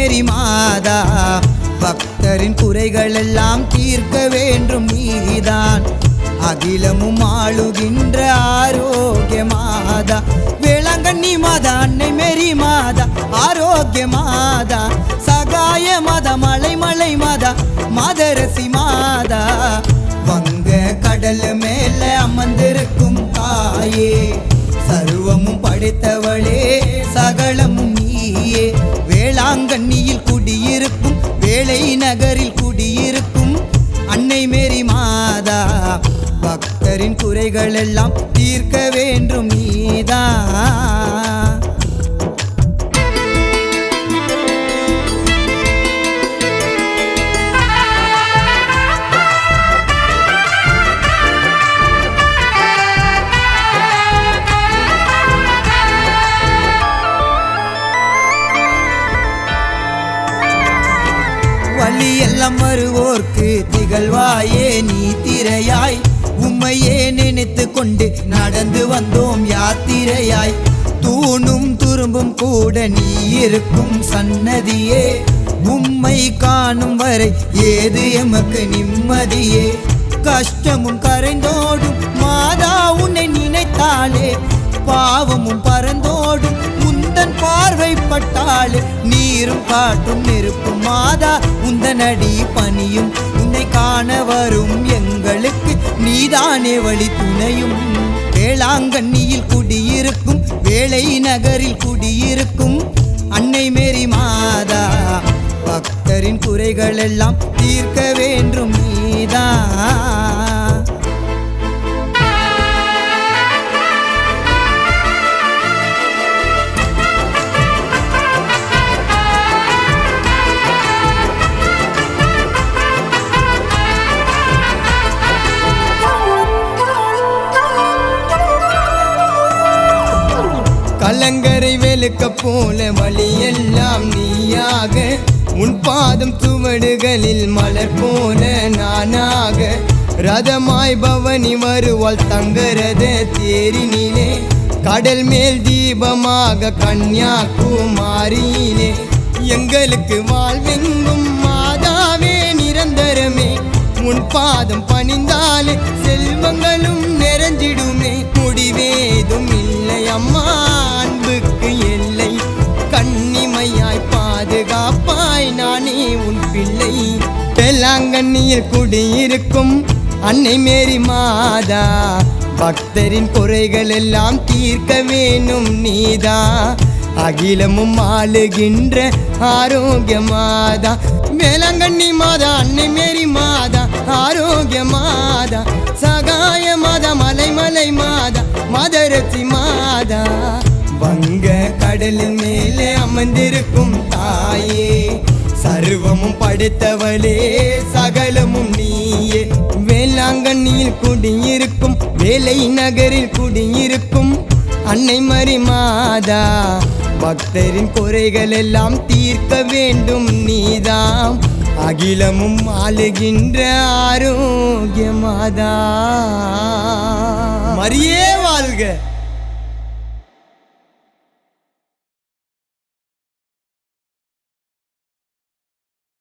மேரி மாதா பக்தரின் குறைகள் எல்லாம் தீர்க்க வேண்டும் நீதான் அகிலமும் ஆளுகின்ற ஆரோக்கிய மாதா வேளாங்கண்ணி மாதா அன்னை மேரி மாதா ஆரோக்கிய மாதா சகாய மாதா மலை மாதா மாதரசி மாதா வங்க கடல் மேல அமர்ந்திருக்கும் தாயே சர்வமும் படைத்தவளே சகலமும் நீயே வேளாங்கண்ணியில் குடியிருக்கும் வேளை நகரில் குடியிருக்கும் அன்னை மேரி மாதா பக்தரின் குறைகள் எல்லாம் தீர்க்க வேண்டும் நீதான் வழி எல்லாம் வருவோர்க்கு திகழ்வாயே நீ திரையாய் உம்மையே நினைத்து கொண்டு நடந்து வந்தோம் யாத்திரையாய் தூணும் துரும்பும் கூட நீ இருக்கும் சன்னதியே உம்மை காணும் வரை ஏது எமக்கு நிம்மதியே கஷ்டமும் கரைந்தோடும் மாதா உன்னை நினைத்தாலே பாவமும் பறந்தோடும் உந்தன் பார்வைப்பட்டாலே நீரும் காற்றும் நெருப்பும் மாதா உந்தனடி பணியும் உன்னை காண வரும் எங்களுக்கு நீதானே வழி துணையும் வேளாங்கண்ணியில் குடியிருக்கும் வேளை நகரில் குடியிருக்கும் அன்னை மேரி மாதா பக்தரின் குறைகள் எல்லாம் தீர்க்க வேண்டும் நீதான் கலங்கரை வெளுக்க போல வழியெல்லாம் நீயாக உன் பாதம் சுவடுகளில் மலர் போல நானாக ரதமாய் பவனி வருவாள் தங்கரத தேரினிலே கடல் மேல் தீபமாக கன்னியாகுமாரியிலே எங்களுக்கு வாழ்வெங்கும் மாதாவே நிரந்தரமே உன் பாதம் பணிந்தாலே செல்வங்களும் நிறைஞ்சிடுமே முடிவேதும் இல்லை அம்மா அன்புக்கு எல்லை கண்ணிமையாய் பாதுகாப்பாய் நானே உன் பிள்ளை வேளாங்கண்ணியில் குடியிருக்கும் அன்னை மேரி மாதா பக்தரின் குறைகள் எல்லாம் தீர்க்க வேணும் நீதா அகிலமும் ஆளுகின்ற ஆரோக்கிய மாதா வேளாங்கண்ணி மாதா அன்னை மேரி மாதா ஆரோக்கிய மாதா சகாய மாதா மலை மாதா மாதரசி மாதா வங்க கடலின் மேலே அமர்ந்திருக்கும் தாயே சர்வமும் படைத்தவளே சகலமும் நீயே வேளாங்கண்ணியில் குடியிருக்கும் வேளை நகரில் குடியிருக்கும் அன்னை மேரி மாதா பக்தரின் குறைகள் எல்லாம் தீர்க்க வேண்டும் நீதாம் அகிலமும் ஆளுகின்ற ஆரோக்கிய மாதா மரியே வாழ்க.